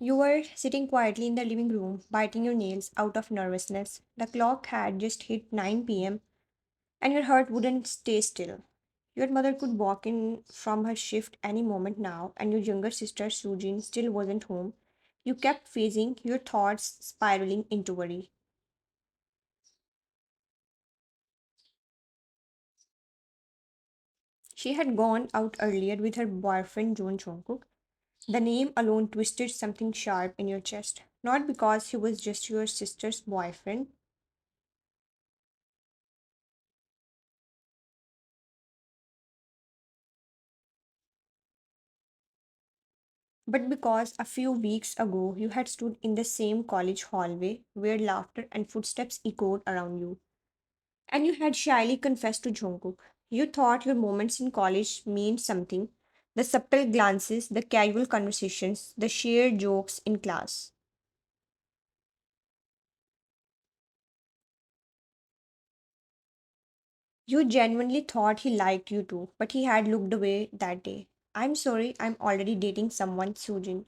You were sitting quietly in the living room, biting your nails out of nervousness. The clock had just hit 9 p.m., and your heart wouldn't stay still. Your mother could walk in from her shift any moment now, and your younger sister Sujin still wasn't home. You kept facing your thoughts spiraling into worry. She had gone out earlier with her boyfriend Jungkook. The name alone twisted something sharp in your chest. Not because he was just your sister's boyfriend, but because a few weeks ago you had stood in the same college hallway where laughter and footsteps echoed around you, and you had shyly confessed to Jungkook. You thought your moments in college meant something, the subtle glances, the casual conversations, the shared jokes in class. You genuinely thought he liked you too, but he had looked away that day. I'm sorry, I'm already dating someone, Sujin.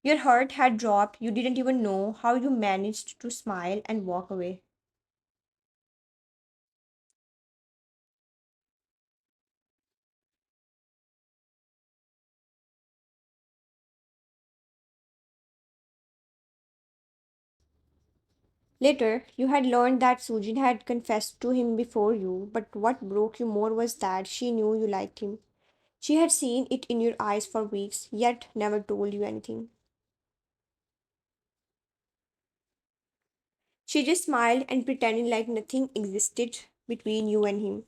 Your heart had dropped. You didn't even know how you managed to smile and walk away. Later, you had learned that Sujin had confessed to him before you, but what broke you more was that she knew you liked him. She had seen it in your eyes for weeks, yet never told you anything. She just smiled and pretended like nothing existed between you and him.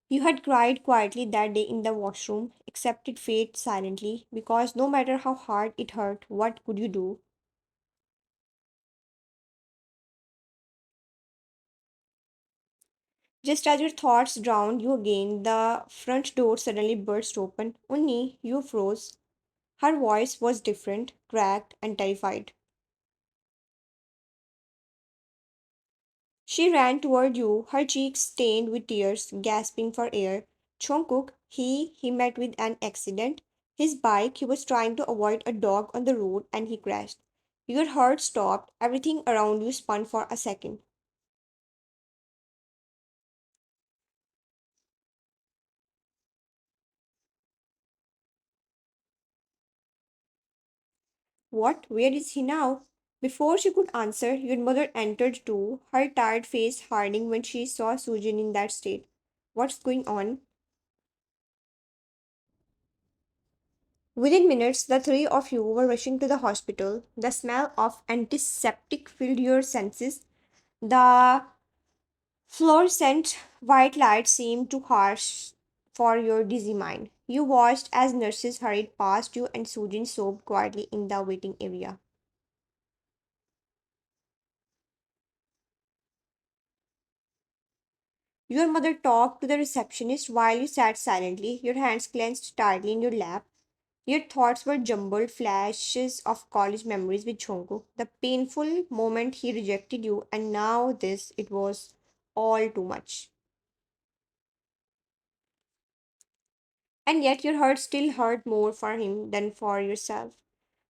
You had cried quietly that day in the washroom, accepted fate silently, because no matter how hard it hurt, what could you do? Just as your thoughts drowned you again, the front door suddenly burst open. Unni, you froze. Her voice was different, cracked, and terrified. She ran toward you, her cheeks stained with tears, gasping for air. Jungkook, he met with an accident. His bike, he was trying to avoid a dog on the road and he crashed. Your heart stopped, everything around you spun for a second. What? Where is he now? Before she could answer, your mother entered too, her tired face hardening when she saw Sujin in that state. What's going on? Within minutes, the three of you were rushing to the hospital. The smell of antiseptic filled your senses. The fluorescent white light seemed too harsh for your dizzy mind. You watched as nurses hurried past you and Sujin sobbed quietly in the waiting area. Your mother talked to the receptionist while you sat silently, your hands clenched tightly in your lap. Your thoughts were jumbled flashes of college memories with Jungkook, the painful moment he rejected you, and now this, it was all too much. And yet your heart still hurt more for him than for yourself.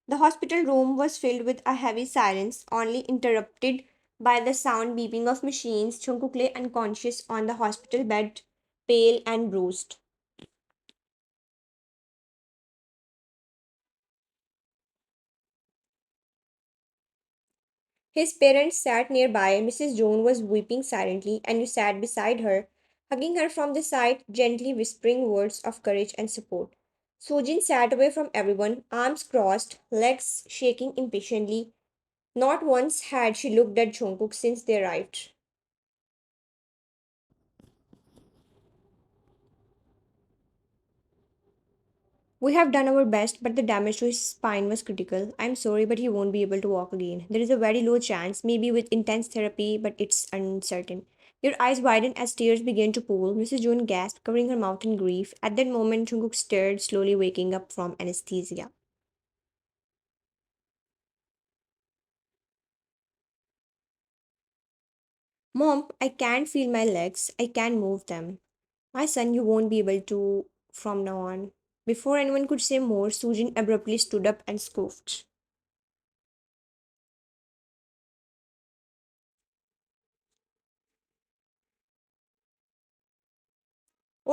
The hospital room was filled with a heavy silence, only interrupted by the sound beeping of machines. Jungkook lay unconscious on the hospital bed, pale and bruised. His parents sat nearby. Mrs. Jones was weeping silently, and you sat beside her, hugging her from the side, gently whispering words of courage and support. Sujin sat away from everyone, arms crossed, legs shaking impatiently. Not once had she looked at Jungkook since they arrived. We have done our best, but the damage to his spine was critical. I'm sorry, but he won't be able to walk again. There is a very low chance, maybe with intense therapy, but it's uncertain. Your eyes widened as tears began to pool. Mrs. June gasped, covering her mouth in grief. At that moment, Jungkook stirred, slowly waking up from anesthesia. Mom, I can't feel my legs. I can't move them. My son, you won't be able to from now on. Before anyone could say more, Sujin abruptly stood up and scoffed.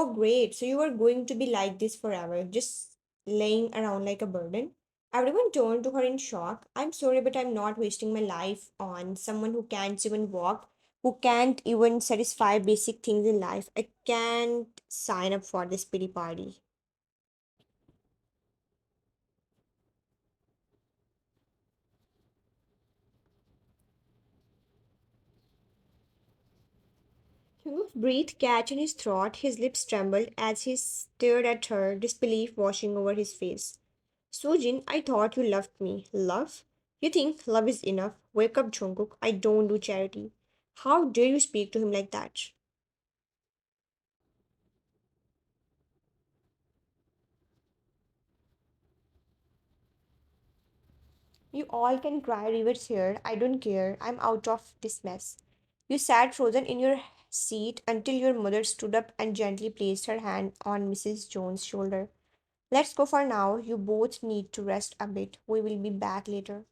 Oh, great. So you are going to be like this forever, just laying around like a burden. Everyone turned to her in shock. I'm sorry, but I'm not wasting my life on someone who can't even walk, who can't even satisfy basic things in life. I can't sign up for this pity party. His breath catch in his throat, his lips trembled as he stared at her, disbelief washing over his face. Sujin, I thought you loved me. Love? You think love is enough? Wake up, Jungkook. I don't do charity. How dare you speak to him like that? You all can cry rivers here. I don't care. I'm out of this mess. You sat frozen in your seat until your mother stood up and gently placed her hand on Mrs. Jones' shoulder. Let's go for now. You both need to rest a bit. We will be back later.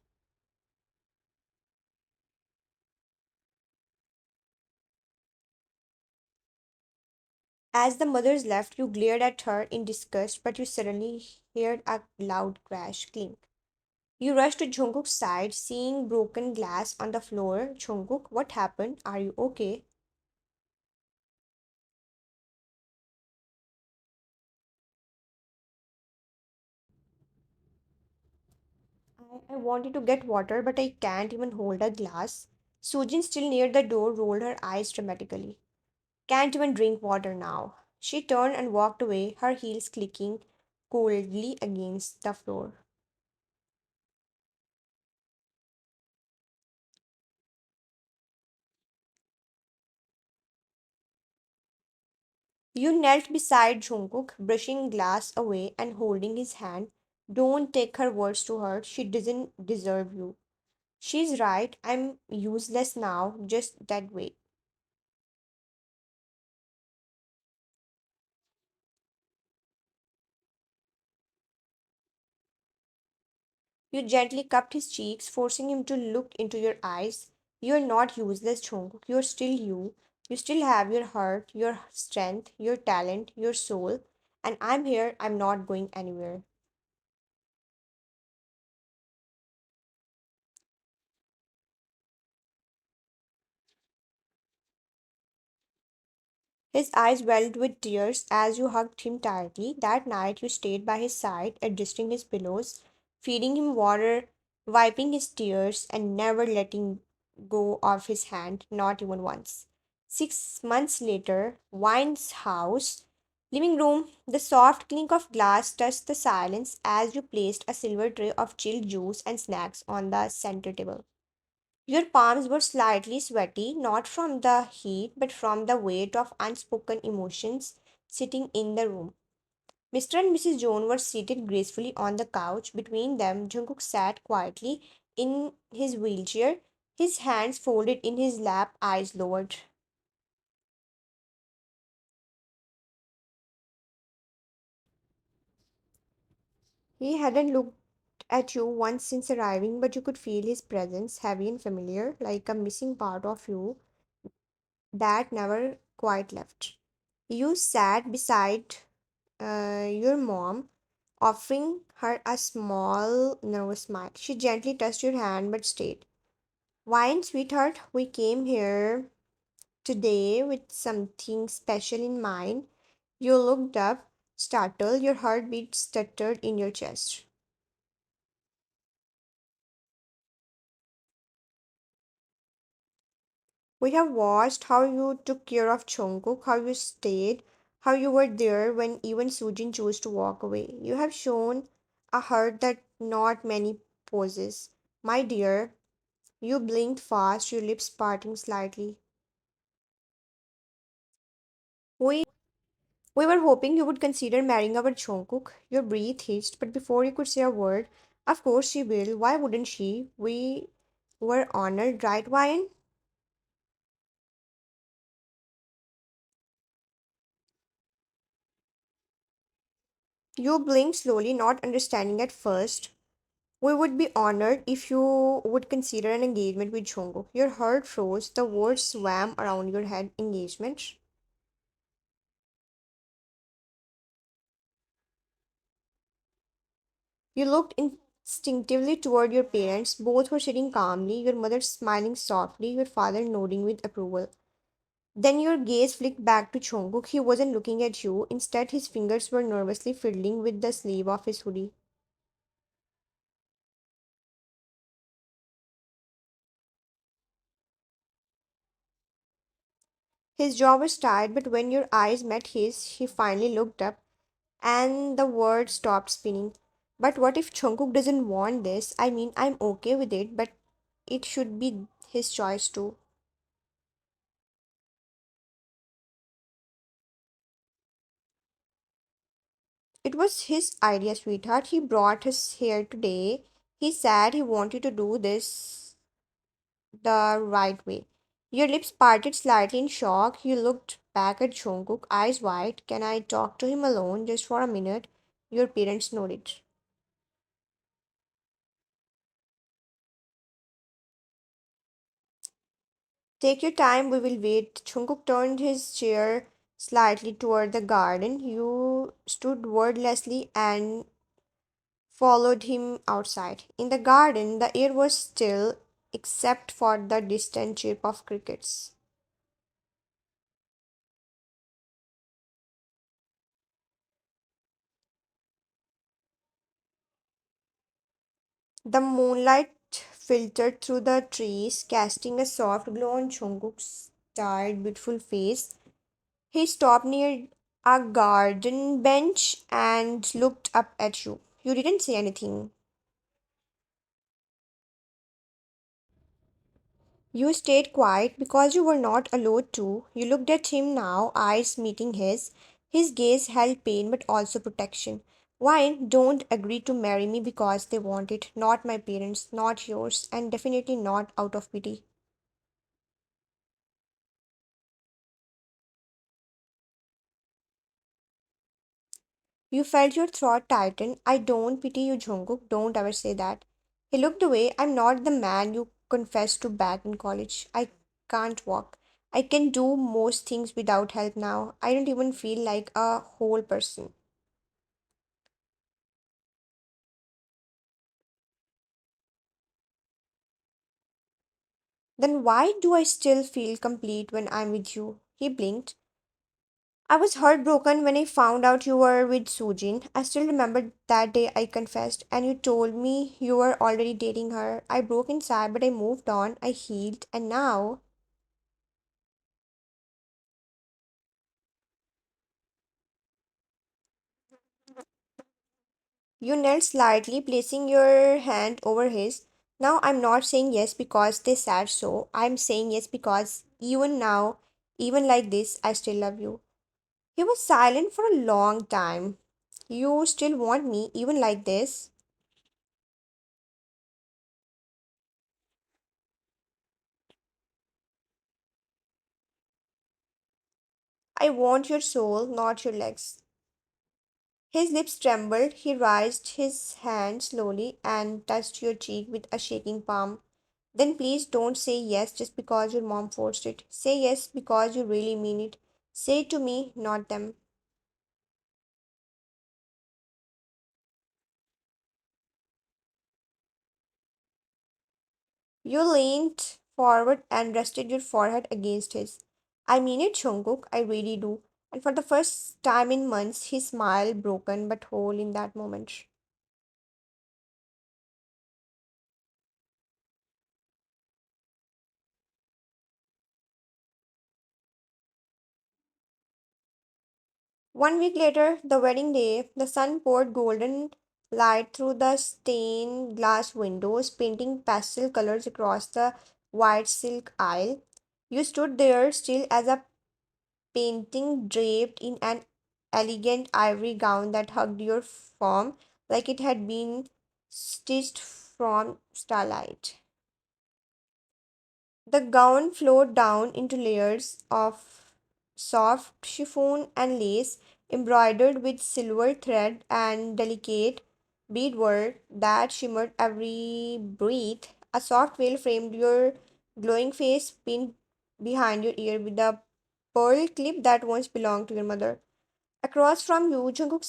As the mothers left, you glared at her in disgust, but you suddenly heard a loud crash clink. You rushed to Jungkook's side, seeing broken glass on the floor. Jungkook, what happened? Are you okay? I wanted to get water, but I can't even hold a glass. Sujin, still near the door, rolled her eyes dramatically. Can't even drink water now. She turned and walked away, her heels clicking coldly against the floor. You knelt beside Jungkook, brushing glass away and holding his hand. Don't take her words to heart. She doesn't deserve you. She's right. I'm useless now, just that way. You gently cupped his cheeks, forcing him to look into your eyes. You're not useless, Jungkook. You're still you. You still have your heart, your strength, your talent, your soul. And I'm here. I'm not going anywhere. His eyes welled with tears as you hugged him tightly. That night you stayed by his side, adjusting his pillows, feeding him water, wiping his tears, and never letting go of his hand, not even once. 6 months later, Wine's house, living room, the soft clink of glass touched the silence as you placed a silver tray of chilled juice and snacks on the center table. Your palms were slightly sweaty, not from the heat, but from the weight of unspoken emotions sitting in the room. Mr. and Mrs. Jones were seated gracefully on the couch. Between them, Jungkook sat quietly in his wheelchair, his hands folded in his lap, eyes lowered. He hadn't looked at you once since arriving, but you could feel his presence, heavy and familiar, like a missing part of you that never quite left. You sat beside your mom, offering her a small, nervous smile. She gently touched your hand but stayed. Wine, sweetheart, we came here today with something special in mind. You looked up, startled, your heartbeat stuttered in your chest. We have watched how you took care of Jungkook, how you stayed, how you were there when even Sujin chose to walk away. You have shown a heart that not many possess. My dear, you blinked fast, your lips parting slightly. We we were hoping you would consider marrying our Jungkook. Your breath hitched, but before you could say a word, of course she will. Why wouldn't she? We were honored, right, Ryan? You blinked slowly, not understanding at first. We would be honored if you would consider an engagement with Jungkook. Your heart froze, the words swam around your head. Engagement? You looked instinctively toward your parents. Both were sitting calmly, your mother smiling softly, your father nodding with approval. Then your gaze flicked back to Jungkook. He wasn't looking at you. Instead, his fingers were nervously fiddling with the sleeve of his hoodie. His jaw was tight, but when your eyes met his, he finally looked up and the word stopped spinning. But what if Jungkook doesn't want this? I mean, I'm okay with it, but it should be his choice too. It was his idea, sweetheart. He brought us here today. He said he wanted to do this the right way. Your lips parted slightly in shock. You looked back at Jungkook, eyes wide. Can I talk to him alone just for a minute? Your parents nodded. Take your time, we will wait. Jungkook turned his chair slightly toward the garden. You stood wordlessly and followed him outside. In the garden, the air was still except for the distant chirp of crickets. The moonlight filtered through the trees, casting a soft glow on Jungkook's tired, beautiful face. He stopped near a garden bench and looked up at you. You didn't say anything. You stayed quiet because you were not allowed to. You looked at him now, eyes meeting his. His gaze held pain but also protection. Why don't agree to marry me because they want it, not my parents, not yours, and definitely not out of pity. You felt your throat tighten. I don't pity you, Jungkook. Don't ever say that. He looked away. I'm not the man you confessed to back in college. I can't walk. I can do most things without help now. I don't even feel like a whole person. Then why do I still feel complete when I'm with you? He blinked. I was heartbroken when I found out you were with Sujin. I still remember that day I confessed and you told me you were already dating her. I broke inside, but I moved on. I healed, and now you knelt slightly, placing your hand over his. Now I'm not saying yes because they said so. I'm saying yes because even now, even like this, I still love you. He was silent for a long time. You still want me, even like this? I want your soul, not your legs. His lips trembled. He raised his hand slowly and touched your cheek with a shaking palm. Then please don't say yes just because your mom forced it. Say yes because you really mean it. Say it to me, not them. You leaned forward and rested your forehead against his. I mean it, Jungkook, I really do. And for the first time in months, he smiled, broken but whole in that moment. 1 week later, the wedding day, the sun poured golden light through the stained glass windows, painting pastel colors across the white silk aisle. You stood there still as a painting draped in an elegant ivory gown that hugged your form like it had been stitched from starlight. The gown flowed down into layers of soft chiffon and lace, embroidered with silver thread and delicate beadwork that shimmered every breath. A soft veil framed your glowing face, pinned behind your ear with a pearl clip that once belonged to your mother. Across from you, Jungkook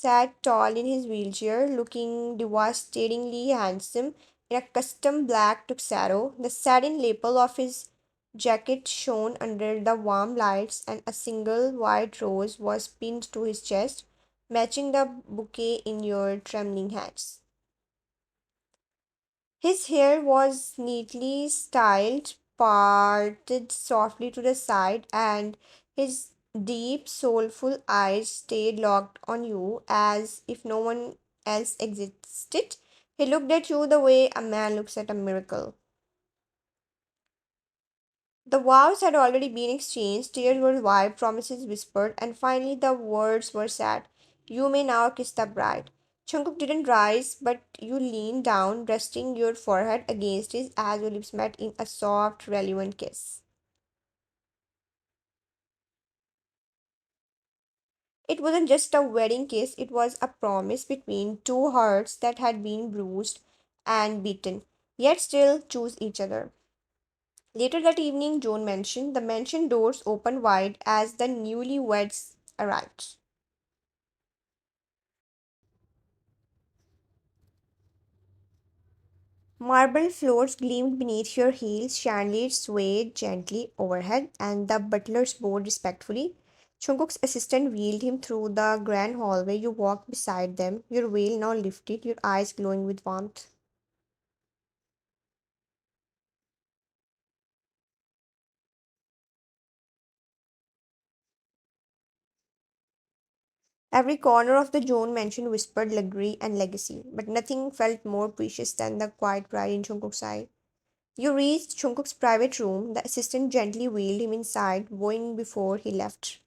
sat tall in his wheelchair, looking devastatingly handsome in a custom black tuxedo. The satin lapel of his jacket shone under the warm lights, and a single white rose was pinned to his chest, matching the bouquet in your trembling hands. His hair was neatly styled, parted softly to the side, and his deep, soulful eyes stayed locked on you as if no one else existed. He looked at you the way a man looks at a miracle. The vows had already been exchanged, tears were wiped, promises whispered, and finally the words were said. You may now kiss the bride. Jungkook didn't rise, but you leaned down, resting your forehead against his as your lips met in a soft, relevant kiss. It wasn't just a wedding kiss, it was a promise between two hearts that had been bruised and beaten, yet still choose each other. Later that evening, Joan mentioned, the mansion doors opened wide as the newlyweds arrived. Marble floors gleamed beneath your heels, chandeliers swayed gently overhead, and the butlers bowed respectfully. Jungkook's assistant wheeled him through the grand hallway. You walked beside them, your veil now lifted, your eyes glowing with warmth. Every corner of the Joan mansion whispered luxury and legacy, but nothing felt more precious than the quiet pride in Jungkook's eye. You reached Jungkook's private room. The assistant gently wheeled him inside, bowing before he left.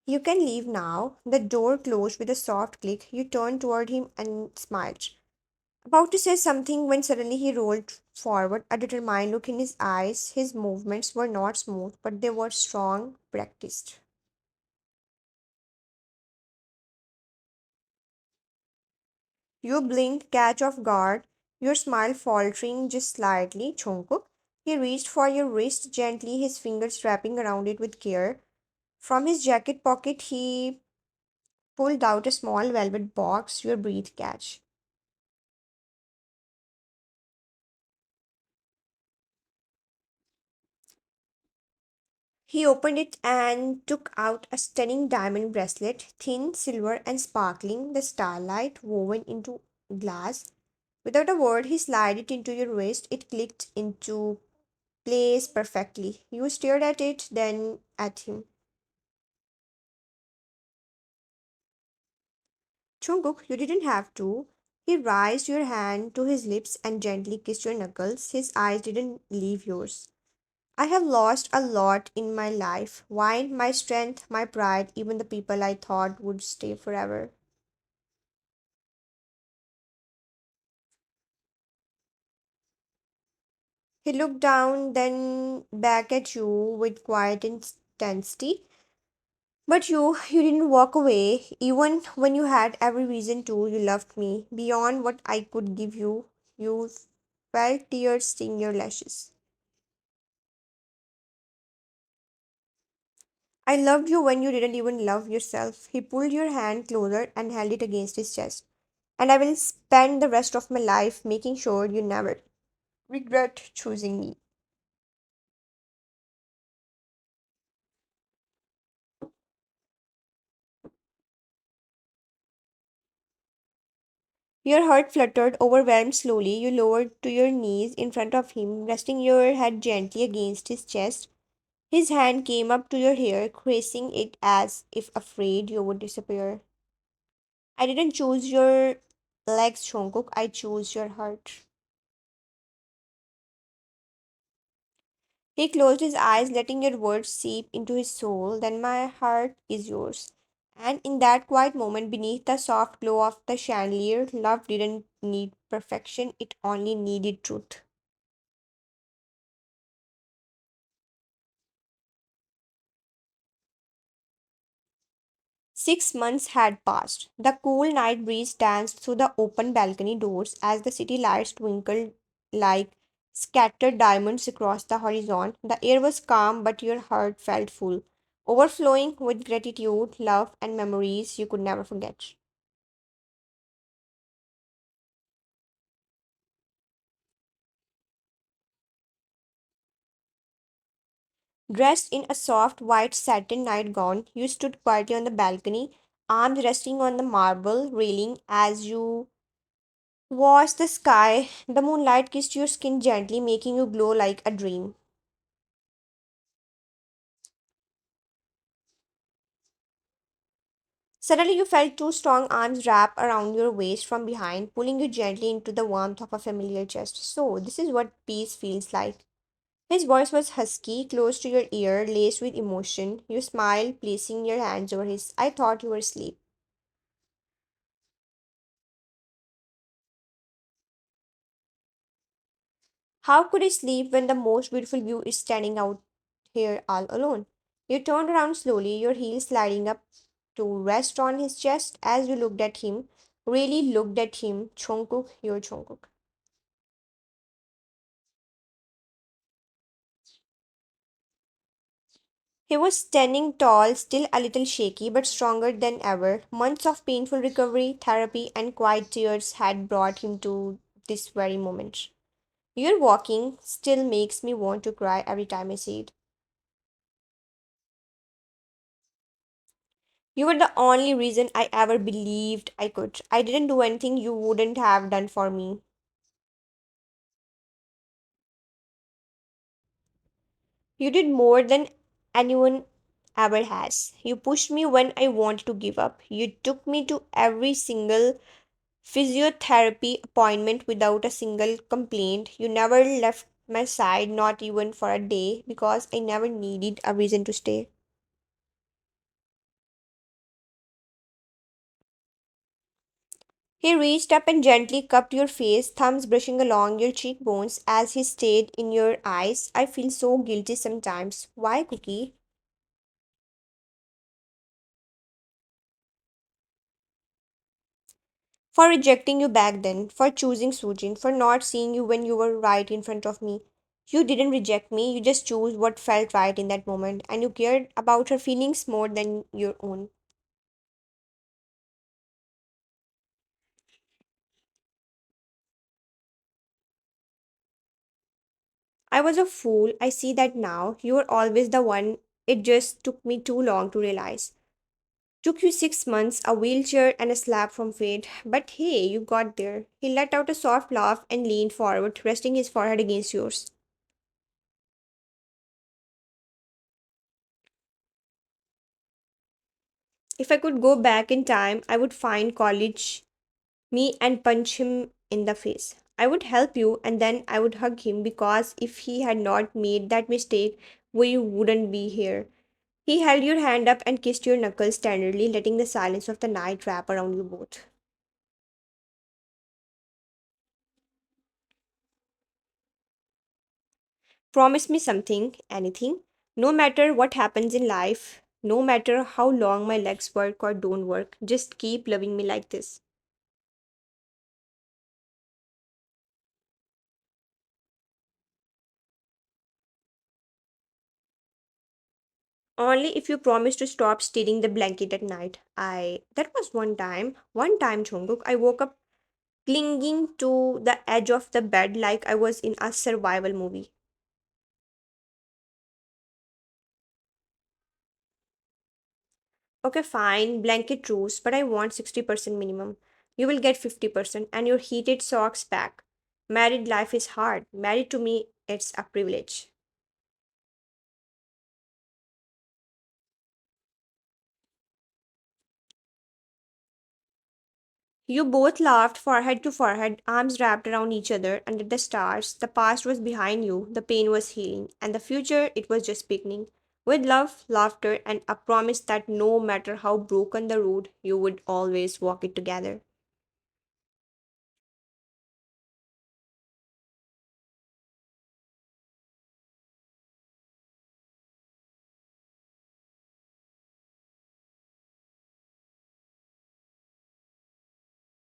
You can leave now. The door closed with a soft click. You turned toward him and smiled. About to say something when suddenly he rolled forward, a determined look in his eyes. His movements were not smooth, but they were strong, practiced. You blinked, catch off guard, your smile faltering just slightly. Jungkook. He reached for your wrist gently, his fingers wrapping around it with care. From his jacket pocket, he pulled out a small velvet box, your breath catch. He opened it and took out a stunning diamond bracelet, thin, silver, and sparkling, the starlight woven into glass. Without a word, he slid it into your wrist. It clicked into place perfectly. You stared at it, then at him. Jungkook, you didn't have to. He raised your hand to his lips and gently kissed your knuckles. His eyes didn't leave yours. I have lost a lot in my life. Wine, my strength, my pride, even the people I thought would stay forever. He looked down, then back at you with quiet intensity. But you didn't walk away, even when you had every reason to. You loved me beyond what I could give you. You felt tears sting your lashes. I loved you when you didn't even love yourself. He pulled your hand closer and held it against his chest. And I will spend the rest of my life making sure you never regret choosing me. Your heart fluttered, overwhelmed slowly. You lowered to your knees in front of him, resting your head gently against his chest. His hand came up to your hair, caressing it as if afraid you would disappear. I didn't choose your legs, Jungkook. I chose your heart. He closed his eyes, letting your words seep into his soul. Then my heart is yours. And in that quiet moment, beneath the soft glow of the chandelier, love didn't need perfection, it only needed truth. 6 months had passed. The cool night breeze danced through the open balcony doors as the city lights twinkled like scattered diamonds across the horizon. The air was calm, but your heart felt full, overflowing with gratitude, love, and memories you could never forget. Dressed in a soft white satin nightgown, you stood quietly on the balcony, arms resting on the marble railing as you watched the sky. The moonlight kissed your skin gently, making you glow like a dream. Suddenly, you felt two strong arms wrap around your waist from behind, pulling you gently into the warmth of a familiar chest. So, this is what peace feels like. His voice was husky, close to your ear, laced with emotion. You smiled, placing your hands over his. I thought you were asleep. How could I sleep when the most beautiful view is standing out here all alone? You turned around slowly, your heels sliding up to rest on his chest as you looked at him. Really looked at him. Jungkook, you're Jungkook. He was standing tall, still a little shaky, but stronger than ever. Months of painful recovery, therapy, and quiet tears had brought him to this very moment. Your walking still makes me want to cry every time I see it. You were the only reason I ever believed I could. I didn't do anything you wouldn't have done for me. You did more than anyone ever has. You pushed me when I wanted to give up. You took me to every single physiotherapy appointment without a single complaint. You never left my side, not even for a day, because I never needed a reason to stay. He reached up and gently cupped your face, thumbs brushing along your cheekbones as he stayed in your eyes. I feel so guilty sometimes. Why, Cookie? For rejecting you back then, for choosing Sujin, for not seeing you when you were right in front of me. You didn't reject me, you just chose what felt right in that moment, and you cared about her feelings more than your own. I was a fool, I see that now. You were always the one. It just took me too long to realize. Took you 6 months, a wheelchair, and a slap from fate. But hey, you got there. He let out a soft laugh and leaned forward, resting his forehead against yours. If I could go back in time, I would find college me and punch him in the face. I would help you and then I would hug him because if he had not made that mistake, we wouldn't be here. He held your hand up and kissed your knuckles tenderly, letting the silence of the night wrap around you both. Promise me something, anything. No matter what happens in life, no matter how long my legs work or don't work, just keep loving me like this. Only if you promise to stop stealing the blanket at night. That was one time, Chungkook, I woke up clinging to the edge of the bed like I was in a survival movie. Okay, fine, blanket truce, but I want 60% minimum. You will get 50% and your heated socks back. Married life is hard. Married to me, it's a privilege. You both laughed, forehead to forehead, arms wrapped around each other under the stars. The past was behind you, the pain was healing, and the future, it was just beginning. With love, laughter, and a promise that no matter how broken the road, you would always walk it together.